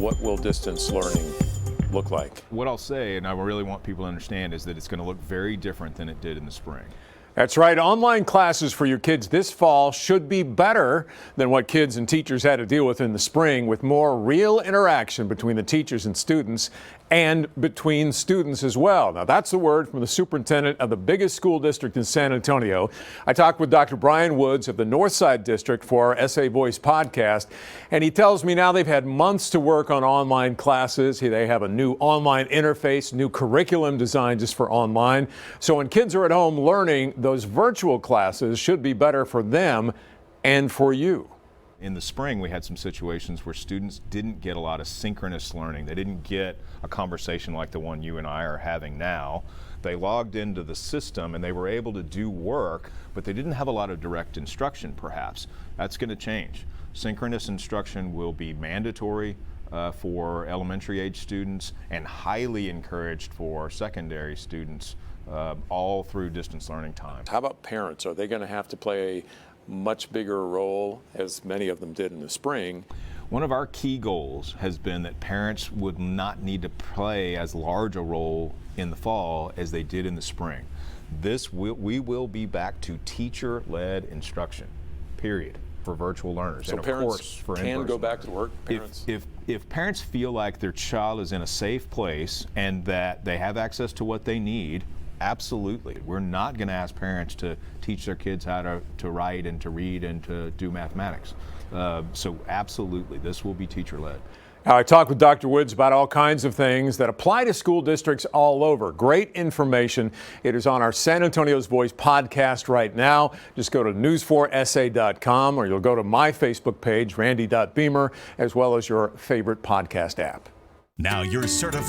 what will distance learning look like? What I'll say, and I really want people to understand, is that it's going to look very different than it did in the spring. That's right. Online classes for your kids this fall should be better than what kids and teachers had to deal with in the spring, with more real interaction between the teachers and students and between students as well. Now, that's the word from the superintendent of the biggest school district in San Antonio. I talked with Dr. Brian Woods of the Northside District for our SA Voice podcast, and he tells me now they've had months to work on online classes. They have a new online interface, new curriculum designed just for online. So when kids are at home learning, those virtual classes should be better for them and for you. In the spring, we had some situations where students didn't get a lot of synchronous learning. They didn't get a conversation like the one you and I are having now. They logged into the system and they were able to do work, but they didn't have a lot of direct instruction, perhaps. That's going to change. Synchronous instruction will be mandatory for elementary age students and highly encouraged for secondary students all through distance learning time. How about parents? Are they going to have to play a much bigger role, as many of them did in the spring? One of our key goals has been that parents would not need to play as large a role in the fall as they did in the spring. We will be back to teacher-led instruction, period, for virtual learners. So and of parents course, for can go back to work? Parents? If parents feel like their child is in a safe place and that they have access to what they need, absolutely. We're not going to ask parents to teach their kids how to write and to read and to do mathematics. So absolutely, this will be teacher-led. Now, I talked with Dr. Woods about all kinds of things that apply to school districts all over. Great information. It is on our San Antonio's Voice podcast right now. Just go to news4sa.com, or you'll go to my Facebook page, randy.beamer, as well as your favorite podcast app. Now you're certified.